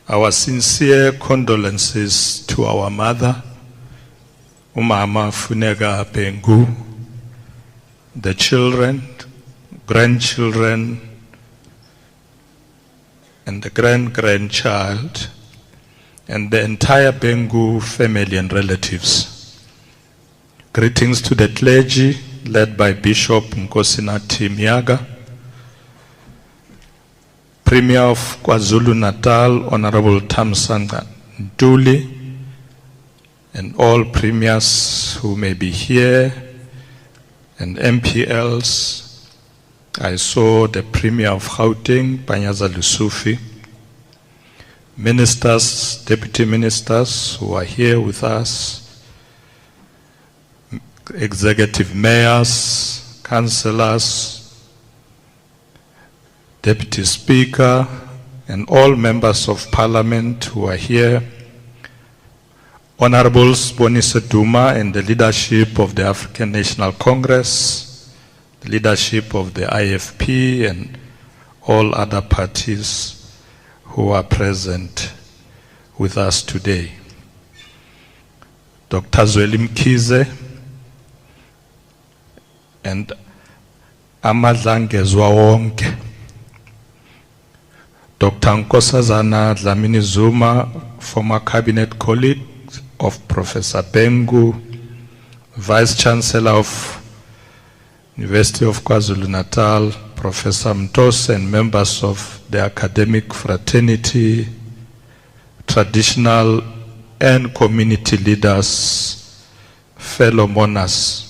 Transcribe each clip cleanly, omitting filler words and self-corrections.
Our sincere condolences to our mother, Umama Funeka Bengu, the children, grandchildren, and the grandchild, and the entire Bengu family and relatives. Greetings to the clergy, led by Bishop Nkosinathi Miyaga, Premier of KwaZulu-Natal, Honorable Thamsanqa Ntuli, and all premiers who may be here, and MPLs. I saw the Premier of Gauteng, Panyaza Lusufi, ministers, deputy ministers who are here with us, executive mayors, councillors, Deputy Speaker, and all members of Parliament who are here, Honorables Bonisa Duma and the leadership of the African National Congress, the leadership of the IFP, and all other parties who are present with us today. Dr. Zweli Mkhize and Amadlange Zwawonke, Dr. Nkosazana Dlamini Zuma, former cabinet colleague of Professor Bengu, Vice Chancellor of University of KwaZulu-Natal, Professor Mtos, and members of the academic fraternity, traditional and community leaders, fellow mourners.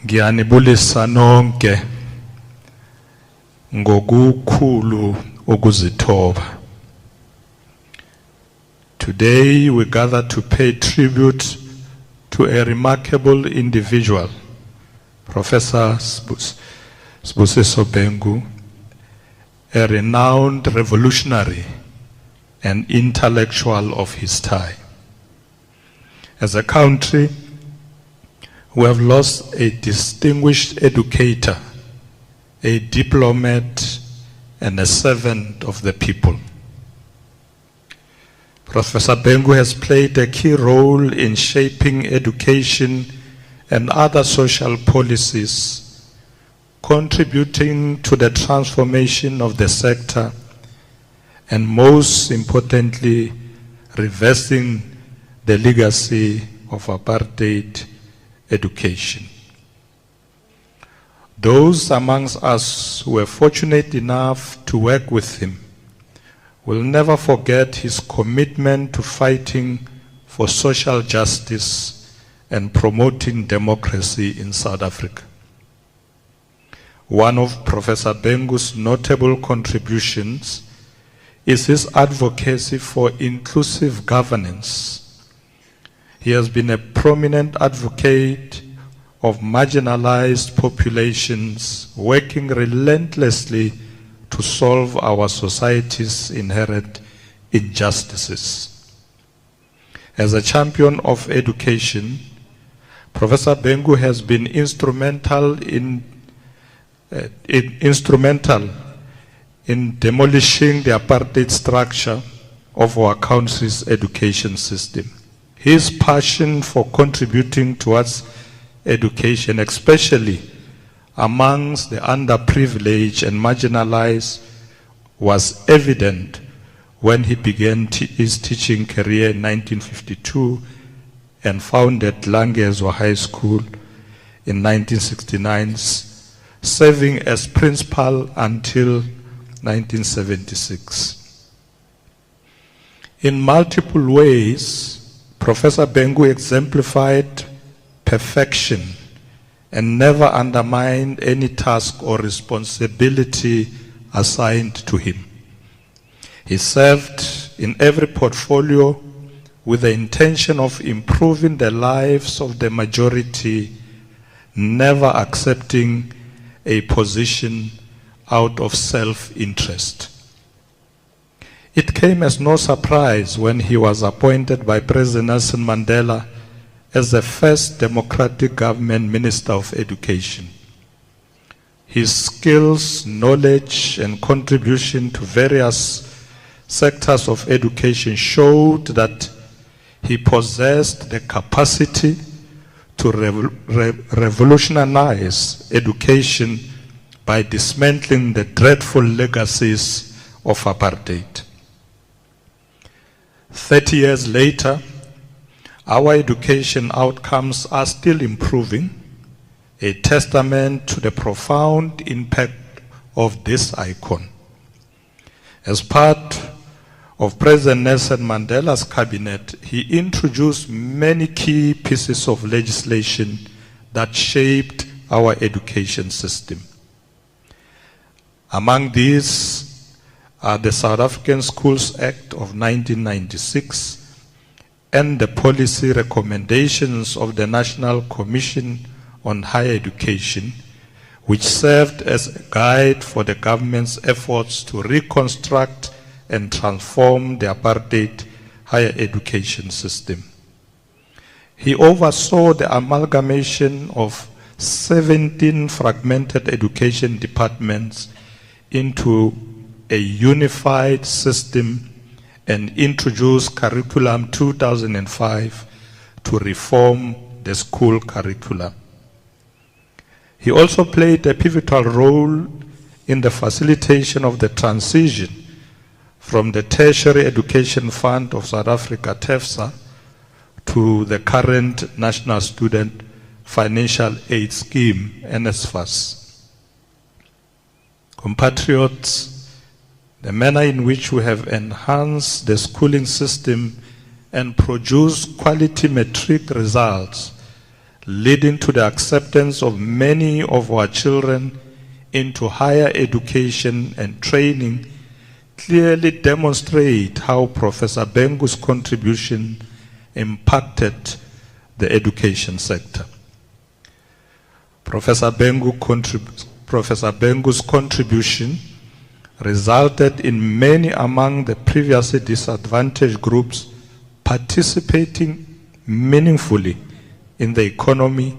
Ngiyanibulisa nonke ngokukhulu ukuzithoba. Today we gather to pay tribute to a remarkable individual, Professor Sibusiso Bengu, a renowned revolutionary and intellectual of his time. As a country, we have lost a distinguished educator, a diplomat, and a servant of the people. Professor Bengu has played a key role in shaping education and other social policies, contributing to the transformation of the sector, and most importantly, reversing the legacy of apartheid education. Those amongst us who were fortunate enough to work with him will never forget his commitment to fighting for social justice and promoting democracy in South Africa. One of Professor Bengu's notable contributions is his advocacy for inclusive governance. He has been a prominent advocate of marginalized populations, working relentlessly to solve our society's inherent injustices. As a champion of education, Professor Bengu has been instrumental in demolishing the apartheid structure of our country's education system. His passion for contributing towards education, especially amongst the underprivileged and marginalized, was evident when he began his teaching career in 1952 and founded Langezwa High School in 1969, serving as principal until 1976. In multiple ways, Professor Bengu exemplified perfection and never undermined any task or responsibility assigned to him. He served in every portfolio with the intention of improving the lives of the majority, never accepting a position out of self-interest. It came as no surprise when he was appointed by President Nelson Mandela as the first democratic government Minister of Education. His skills, knowledge, and contribution to various sectors of education showed that he possessed the capacity to revolutionize education by dismantling the dreadful legacies of apartheid. 30 years later, our education outcomes are still improving, a testament to the profound impact of this icon. As part of President Nelson Mandela's cabinet, he introduced many key pieces of legislation that shaped our education system. Among these are the South African Schools Act of 1996 and the policy recommendations of the National Commission on Higher Education, which served as a guide for the government's efforts to reconstruct and transform the apartheid higher education system. He oversaw the amalgamation of 17 fragmented education departments into a unified system and introduced Curriculum 2005 to reform the school curriculum. He also played a pivotal role in the facilitation of the transition from the Tertiary Education Fund of South Africa, TEFSA, to the current National Student Financial Aid Scheme, NSFAS. Compatriots, the manner in which we have enhanced the schooling system and produced quality metric results leading to the acceptance of many of our children into higher education and training clearly demonstrate how Professor Bengu's contribution impacted the education sector. Professor Bengu's contribution resulted in many among the previously disadvantaged groups participating meaningfully in the economy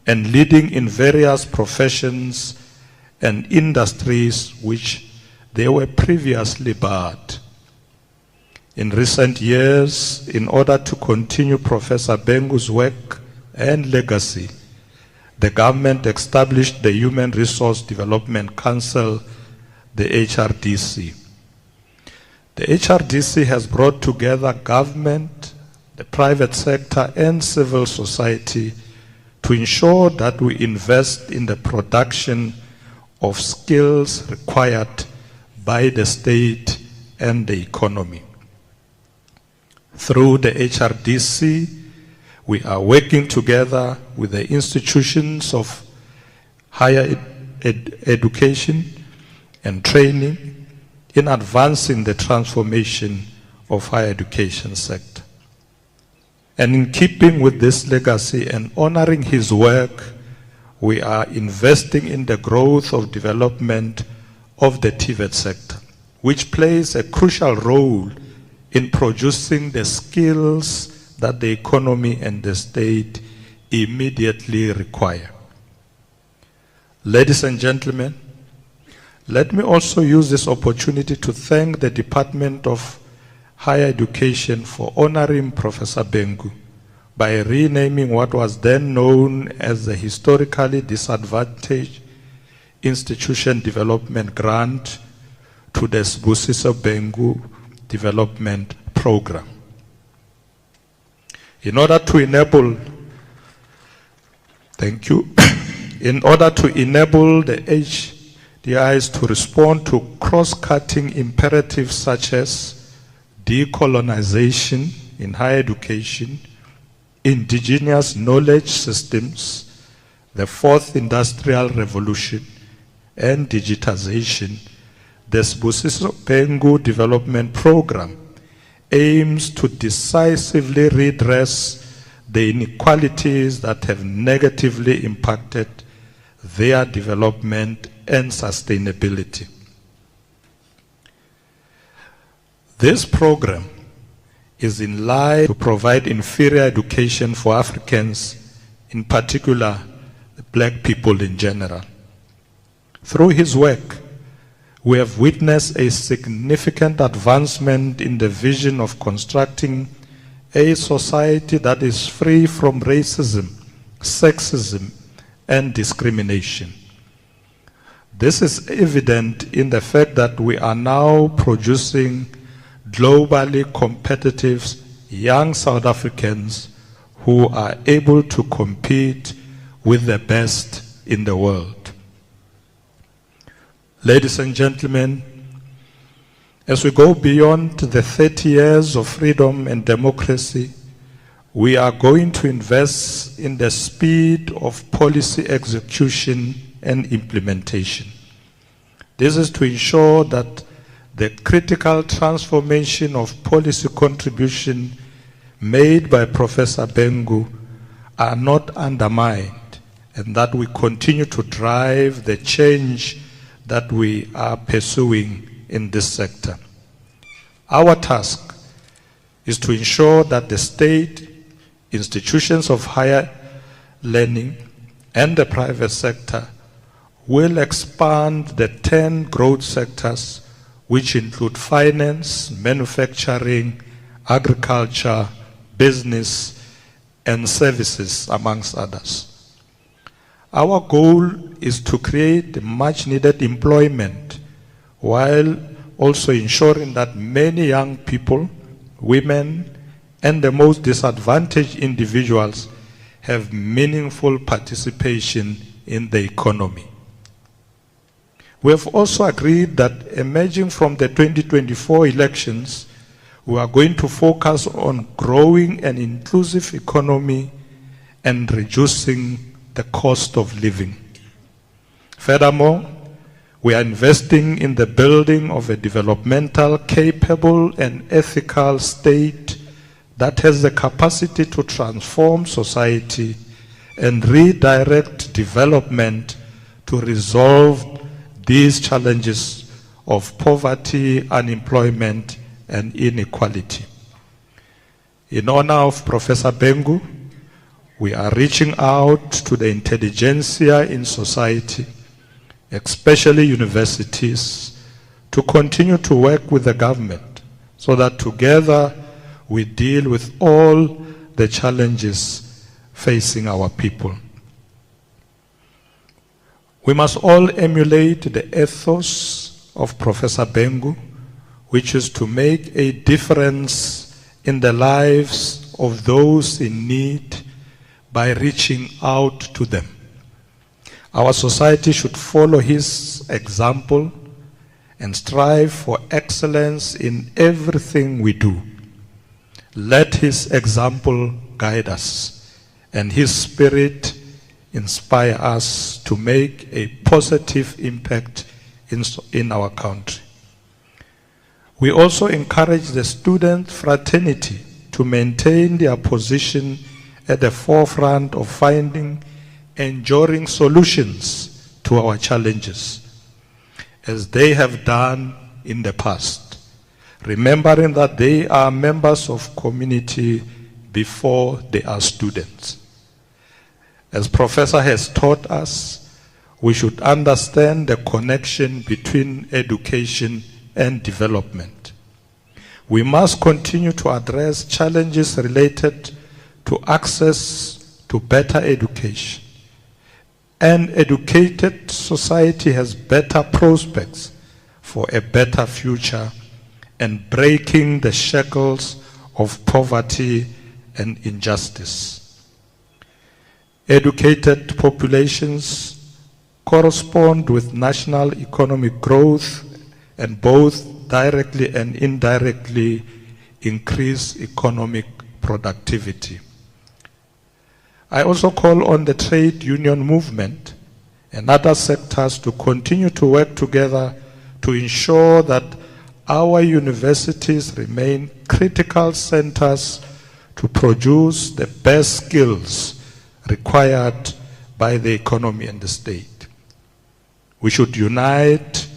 and leading in various professions and industries which they were previously barred. In recent years, in order to continue Professor Bengu's work and legacy, the government established the Human Resource Development Council, the HRDC. The HRDC has brought together government, the private sector, and civil society to ensure that we invest in the production of skills required by the state and the economy. Through the HRDC, we are working together with the institutions of higher education and training in advancing the transformation of higher education sector. And in keeping with this legacy and honoring his work, we are investing in the growth of development of the TVET sector, which plays a crucial role in producing the skills that the economy and the state immediately require. Ladies and gentlemen, let me also use this opportunity to thank the Department of Higher Education for honoring Professor Bengu by renaming what was then known as the Historically Disadvantaged Institution Development Grant to the Sibusiso Bengu Development Program. In order to enable the HDIs to respond to cross-cutting imperatives such as decolonization in higher education, indigenous knowledge systems, the fourth industrial revolution, and digitization, the Sibusiso Bengu Development Program aims to decisively redress the inequalities that have negatively impacted their development and sustainability. This program is in line to provide inferior education for Africans, in particular the black people in general. Through his work, we have witnessed a significant advancement in the vision of constructing a society that is free from racism, sexism, and discrimination. This is evident in the fact that we are now producing globally competitive young South Africans who are able to compete with the best in the world. Ladies and gentlemen, as we go beyond the 30 years of freedom and democracy, we are going to invest in the speed of policy execution and implementation. This is to ensure that the critical transformation of policy contribution made by Professor Bengu are not undermined, and that we continue to drive the change that we are pursuing in this sector. Our task is to ensure that the state, institutions of higher learning, and the private sector will expand the 10 growth sectors, which include finance, manufacturing, agriculture, business, and services, amongst others. Our goal is to create much needed employment while also ensuring that many young people, women, and the most disadvantaged individuals have meaningful participation in the economy. We have also agreed that emerging from the 2024 elections, we are going to focus on growing an inclusive economy and reducing the cost of living. Furthermore, we are investing in the building of a developmental, capable, and ethical state that has the capacity to transform society and redirect development to resolve these challenges of poverty, unemployment, and inequality. In honor of Professor Bengu, we are reaching out to the intelligentsia in society, especially universities, to continue to work with the government so that together we deal with all the challenges facing our people. We must all emulate the ethos of Professor Bengu, which is to make a difference in the lives of those in need by reaching out to them. Our society should follow his example and strive for excellence in everything we do. Let his example guide us and his spirit inspire us to make a positive impact in our country. We also encourage the student fraternity to maintain their position at the forefront of finding enduring solutions to our challenges, as they have done in the past, remembering that they are members of community before they are students. As Professor has taught us, we should understand the connection between education and development. We must continue to address challenges related to access to better education. An educated society has better prospects for a better future and breaking the shackles of poverty and injustice. Educated populations correspond with national economic growth and both directly and indirectly increase economic productivity. I also call on the trade union movement and other sectors to continue to work together to ensure that our universities remain critical centers to produce the best skills required by the economy and the state. We should unite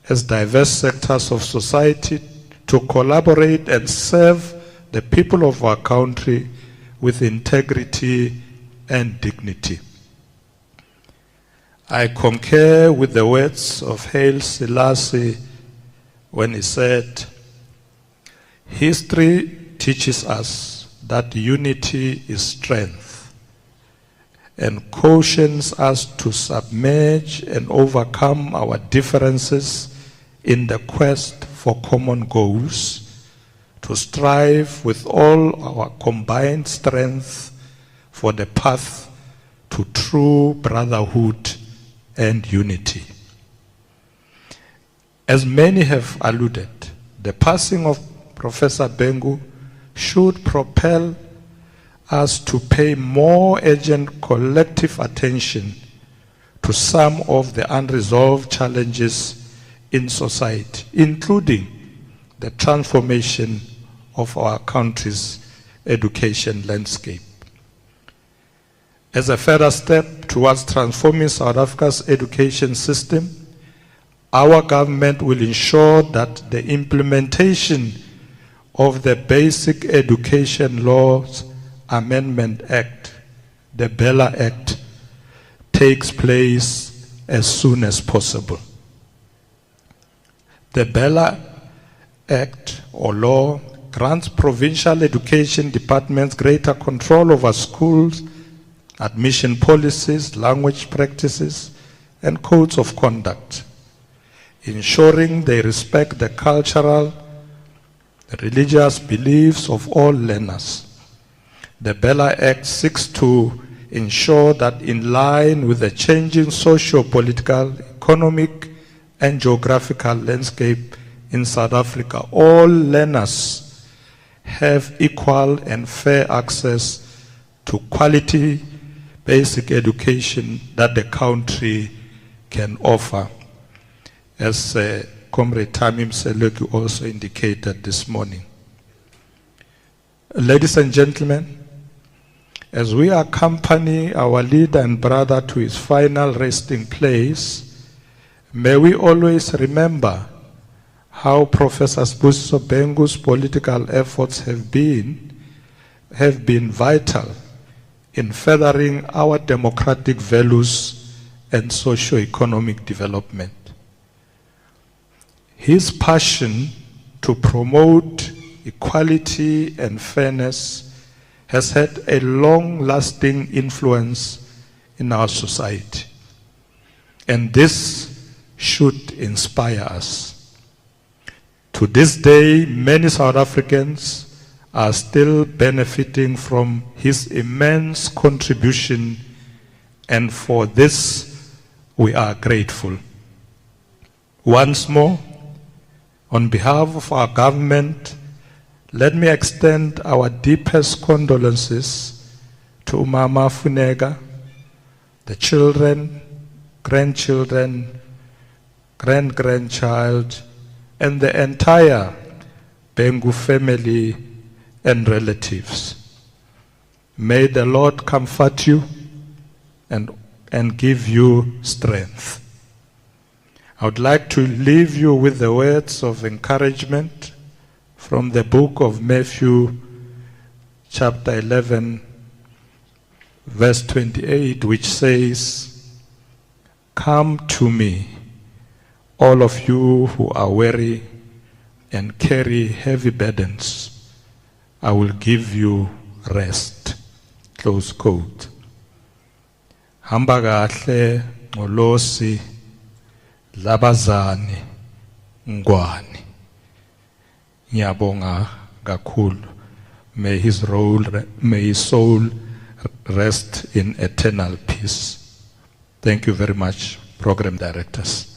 as diverse sectors of society to collaborate and serve the people of our country with integrity and dignity. I concur with the words of Haile Selassie when he said, "History teaches us that unity is strength and cautions us to submerge and overcome our differences in the quest for common goals, to strive with all our combined strength for the path to true brotherhood and unity." As many have alluded, the passing of Professor Bengu should propel us to pay more urgent collective attention to some of the unresolved challenges in society, including the transformation of our country's education landscape. As a further step towards transforming South Africa's education system, our government will ensure that the implementation of the Basic Education Laws Amendment Act, the Bella Act, takes place as soon as possible. The Bella Act or law grants provincial education departments greater control over schools, admission policies, language practices, and codes of conduct, ensuring they respect the cultural, religious beliefs of all learners. The Bella Act seeks to ensure that in line with the changing socio-political, economic, and geographical landscape in South Africa, all learners have equal and fair access to quality basic education that the country can offer, as Comrade Tamim Seleki also indicated this morning. Ladies and gentlemen, as we accompany our leader and brother to his final resting place, may we always remember how Professor Sibusiso Bengu's political efforts have been vital in furthering our democratic values and socio-economic development. His passion to promote equality and fairness has had a long-lasting influence in our society, and this should inspire us. To this day, many South Africans are still benefiting from his immense contribution, and for this we are grateful. Once more, on behalf of our government, let me extend our deepest condolences to Umama Funeka, the children, grandchildren, great-grandchild, and the entire Bengu family and relatives. May the Lord comfort you and give you strength. I would like to leave you with the words of encouragement from the book of Matthew, chapter 11, verse 28, which says, "Come to me, all of you who are weary and carry heavy burdens. I will give you rest." Close quote. Hamba kahle ngolosi labazani ngwani. Ngiyabonga kakhulu. May his soul rest in eternal peace. Thank you very much, program directors.